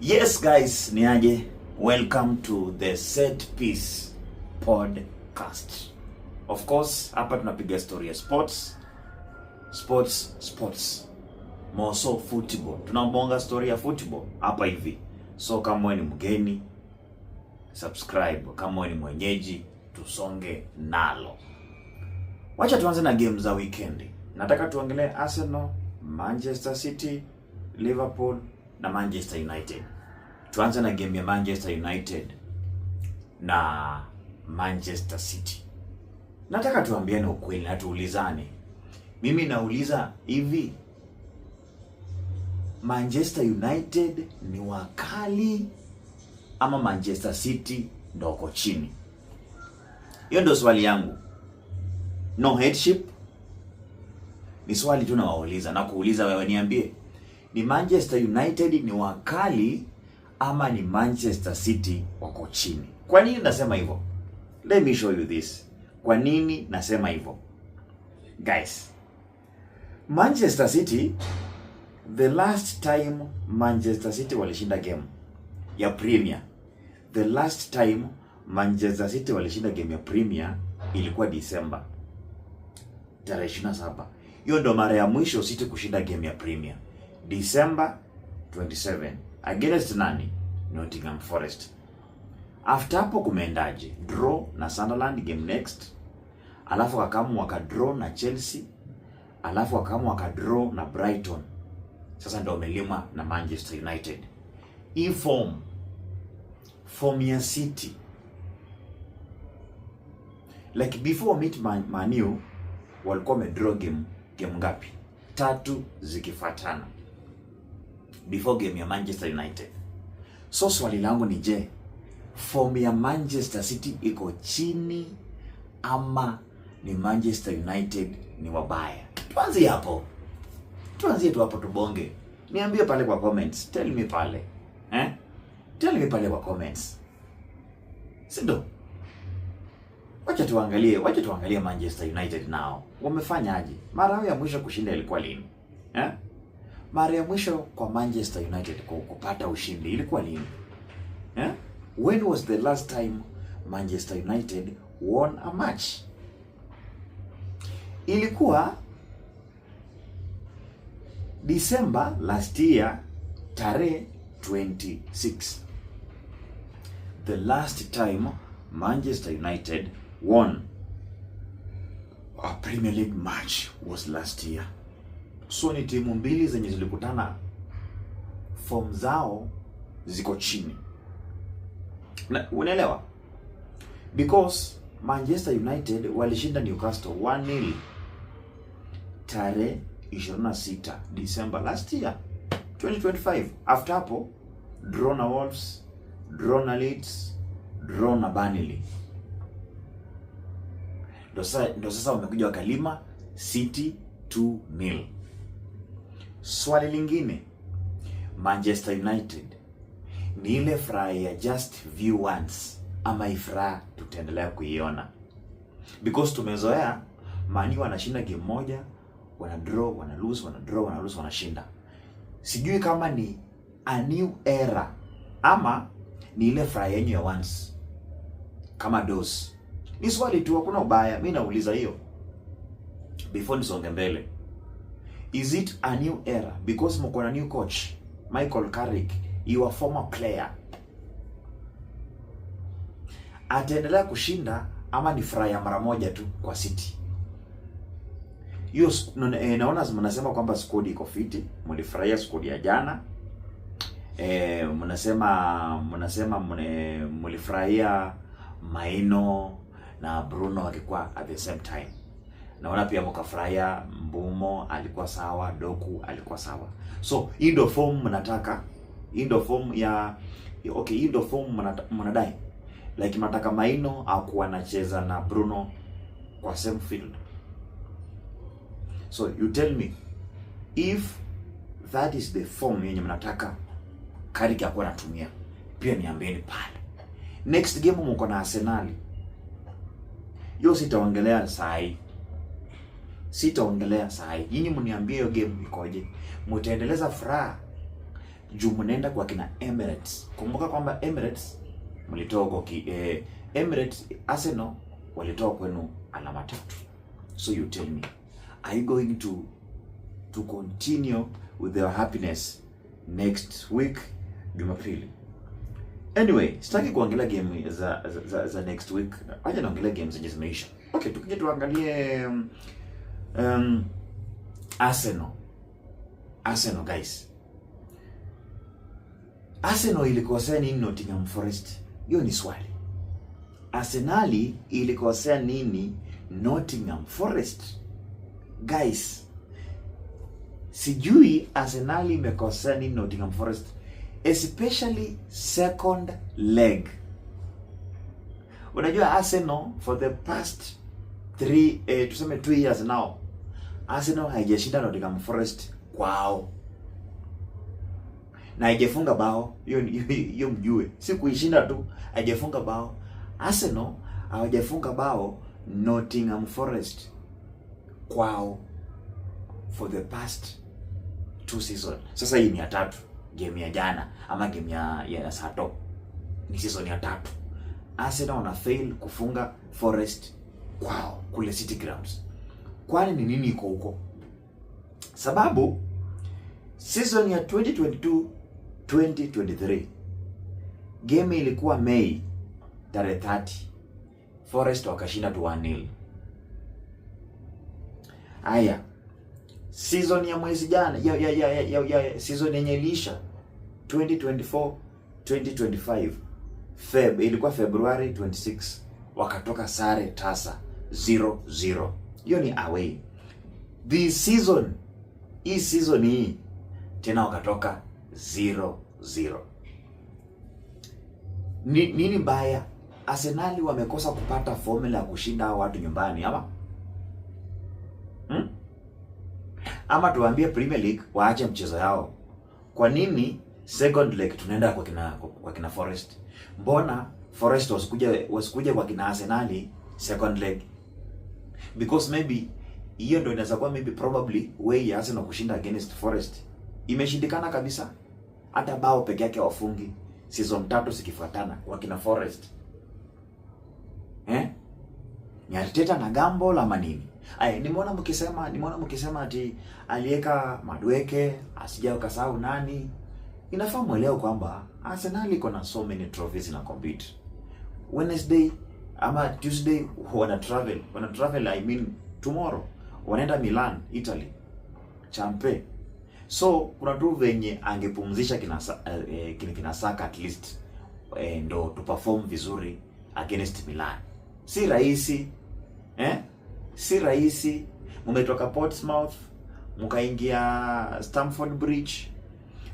Yes guys, ni aje? Welcome to the Set Piece Podcast. Of course, hapa tunapiga story ya sports. More so football. Tunabonga story ya football hapa hivi. So kama wewe ni mgeni, subscribe. Kama wewe ni mwenyeji, tusonge nalo. Wacha tuanze na game za weekend. Nataka tuongelee Arsenal, Manchester City, Liverpool na Manchester United. Tuanze na game ya Manchester United na Manchester City. Nataka tuambiane ukweli na tuulizane. Mimi nauliza hivi, Manchester United ni wakali ama Manchester City ndo uko chini? Hiyo ndio swali yangu. No headship. Ni swali tu nawauliza na kuuliza wewe, niambie. Ni Manchester United ni wakali ama ni Manchester City wako chini? Kwa nini nasema hivyo? Let me show you this. Kwa nini nasema hivyo? Guys, Manchester City, the last time Manchester City walishinda game ya Premier, the last time Manchester City walishinda game ya Premier ilikuwa December tarehe 27. Hiyo ndo mara ya mwisho City kushinda game ya Premier. December 27 against nani? Nottingham Forest. After hapo kumeendaje? Draw na Sunderland game next, alafu wakamu wakadraw na Chelsea, alafu wakamu wakadraw na Brighton. Sasa ndio wamelima na Manchester United. Hii form ya City, like before meet Man U walikuwa wamedraw game ngapi? 3 zikifuatana before game ya Manchester United. So swali langu ni je, form ya Manchester City iko chini ama ni Manchester United ni wabaya? Tuanzie hapo. Tuanzie tu hapo tubonge. Niambie pale kwa comments. Tell me pale. Tell me pale kwa comments. Sindo? Wacha tuangalie Manchester United nao. Wamefanya aje? Mara yao ya mwisho kushinda ilikuwa lini? Mara ya mwisho kwa Manchester United kupata ushindi ilikuwa lini? When was the last time Manchester United won a match? Ilikuwa December last year, tarehe 26. The last time Manchester United won a Premier League match was last year. So ni timu mbili zenye zilikutana, form zao ziko chini. Unaelewa? Because Manchester United walishinda Newcastle 1-0 tarehe 26 December last year 2025. After hapo draw na Wolves, draw na Leeds, draw na Burnley. Ndo sasa wamekuja wakalima City 2-0. Swali lingine, Manchester United ni ile furaha ya just view once ama ifuraha tutaendelea kuiona? Because tumezoea Man U wanashinda game moja, wana draw, wana lose, wana draw, wana lose, wanashinda. Sijui kama ni a new era ama ni ile furaha yenyu ya once kama dose. Ni swali tu, hakuna ubaya. Mimi nauliza hiyo before nisonge mbele. Is it a new era because mko na new coach Michael Carrick, your former player? Ataendelea kushinda ama ni furaha ya mara moja tu kwa City? Hiyo naona mnasema kwamba squad iko fiti, mlifurahia squad ya jana. Mnasema mlifurahia Maino na Bruno wakikuwa at the same time. Naona pia mkafurahia Mbumo alikuwa sawa, Doku alikuwa sawa. So hii ndio form mnataka? Hii ndio form ya hii ndio form mnadai? Like mnataka Maino akuwa anacheza na Bruno kwa same field? So you tell me if that is the form yenye mnataka Carrick akuwa anatumia, pia niambieni pale. Next game mko na Arsenal. Yo sitaongelea saa hii. Nyinyi mniambie hiyo game ikoje. Mtaendeleza furaha juu mnaenda kwa kina Emirates. Kumbuka kwamba Emirates mlitoa kwa Emirates, Arsenal walitoa kwenu alama 3. So you tell me, are you going to continue with your happiness next week Jumapili? Anyway, sitaki kuangalia game za next week. Acha naongelea games zenye zimeisha. Okay, tukija tuangalie Arsenal guys. Arsenal ilikosea nini Nottingham Forest? Hiyo ni swali. Arsenal ilikosea nini Nottingham Forest? Guys, sijui Arsenal imekosea nini Nottingham Forest, especially second leg. Unajua Arsenal for the past 2 years now, Arsenal haijashinda Nottingham Forest kwao. Na haijafunga bao. Hiyo mjue. Si kuishinda tu, haijafunga bao. Arsenal hawajafunga bao Nottingham Forest kwao for the past 2 season. Sasa hii ni ya 3. Game ya jana ama game ya Sato ni season ya 3. Arsenal wana fail kufunga Forest kwao kule City Grounds. Kwani ni nini iko huko? Sababu season ya 2022-2023 game ilikuwa Mei tarehe 30. Forest wakashinda 1-0. Aya, season ya mwezi jana ya season yenye ilisha 2024-2025 ilikuwa February 26, wakatoka sare tasa 0-0. Hiyo ni away. This season, hii season hii tena wakatoka 0-0. Nini mbaya? Arsenal wamekosa kupata formula ya kushinda watu nyumbani ama? Ama tuambie Premier League waache mchezo yao. Kwa nini second leg tunaenda kwa kina Forest? Mbona Forest wasikuje kwa kina Arsenal second leg? Because maybe hiyo ndio inaweza kuwa probably way ya Arsenal kushinda against Forest imeshindikana kabisa. Hata bao peke yake wafungi season 3 zikifuatana kwa kina Forest. Ni Arteta na gambo la manini? Nimeona mkisema ati alieka Madueke asija ukasahau nani. Inafaa muelewe kwamba Arsenal iko na so many trophies na compete. Wednesday ama Tuesday wana travel I mean tomorrow wanaenda Milan, Italy. Champe. So kuna tu venye angepumzisha kina Saka at least ndo to perform vizuri against Milan. Si rahisi. Si rahisi. Mumetoka Portsmouth, mkaingia Stamford Bridge,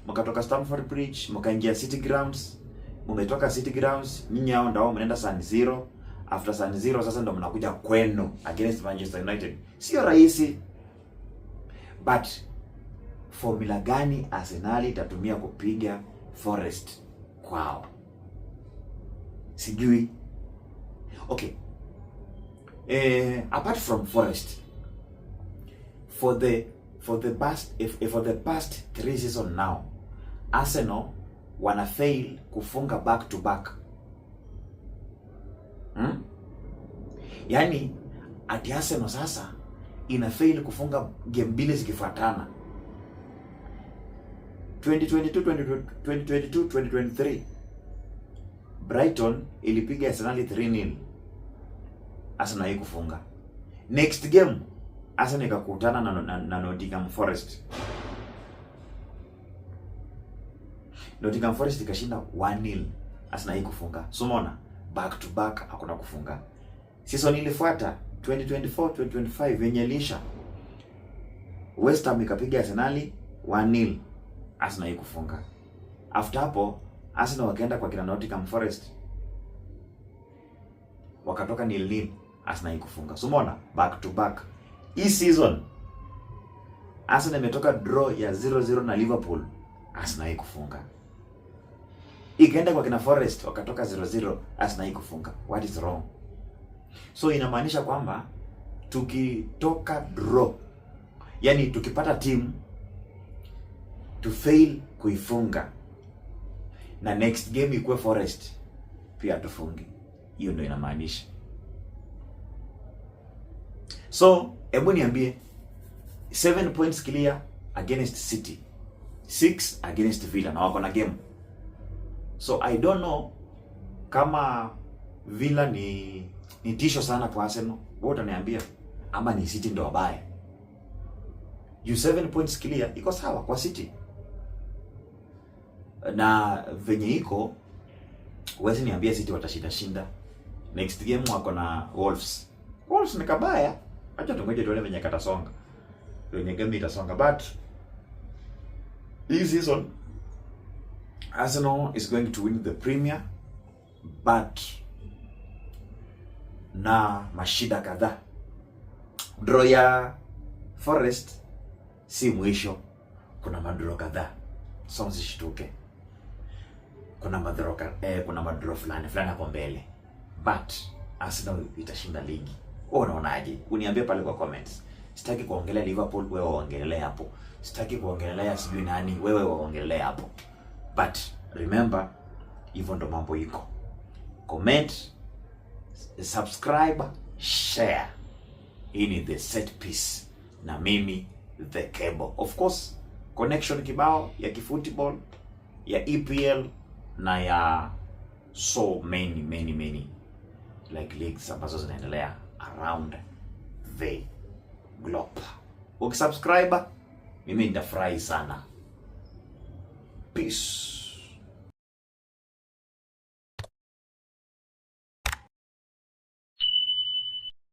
mkatoka Stamford Bridge, mkaingia City Grounds, mumetoka City Grounds, nyinyi hao ndio mnaenda San Siro, after San Siro sasa ndio mnakuja kwenu against Manchester United. Sio rahisi. But formula gani Arsenal itatumia kupiga Forest kwao? Sijui. Okay. Apart from Forest, for the past 3 seasons now, Arsenal wana fail kufunga back to back. Yani ati Arsenal sasa ina fail kufunga game mbili zikifuatana. 2022-2023 Brighton ilipiga Arsenal 3-0. Arsenal haikufunga. Next game Arsenal ikakutana na Nottingham Forest. Nottingham Forest ikashinda 1-0. Arsenal haikufunga. So umeona back to back hakuna kufunga. Season ilifuata 2024-2025 yenye lisha West Ham ikapiga Arsenal 1-0. Arsenal haikufunga. After hapo Arsenal wakaenda kwa kina Nottingham Forest, wakatoka 0-0. Arsenal haikufunga. So umeona back to back. Hii season Arsenal imetoka draw ya 0-0 na Liverpool. Arsenal haikufunga. Ikaenda kwa kina Forest wakatoka 0-0. Arsenal haikufunga. What is wrong? So inamaanisha kwamba tukitoka draw, yani tukipata team to fail kuifunga na next game ikuwe Forest pia tufunge. Hiyo ndio inamaanisha. So hebu niambie, 7 points clear against City, 6 against Villa na wako na game. So I don't know kama Villa ni tisho sana kwa Arsenal, wewe utaniambia, ama ni City ndio wabaya. You 7 points clear iko sawa kwa City, na venye iko wewe niambia City watashinda. Next game wako na Wolves. Wolves ni kabaya. Acha tungoje tuone venye katasonga. Venye game itasonga, but this season Arsenal is going to win the Premier, but na mashida kadhaa. Draw ya Forest si mwisho, kuna madraw kadhaa. So msishtuke. Kuna madraw fulani hapo mbele. But Arsenal itashinda ligi. Wewe unaonaje? Uniambie pale kwa comments. Sitaki kuongelea Liverpool, wewe waongelee hapo. Sitaki kuongelea sijui nani, wewe waongelee hapo. But remember, hivyo ndo mambo iko. Comment, subscribe, share. Hii ni The Set Piece na mimi The Cable. Of course, connection kibao ya kifootball, ya EPL na ya so many like leagues ambazo zinaendelea around the globe. Ukisubscribe mimi nitafurahi sana. Peace.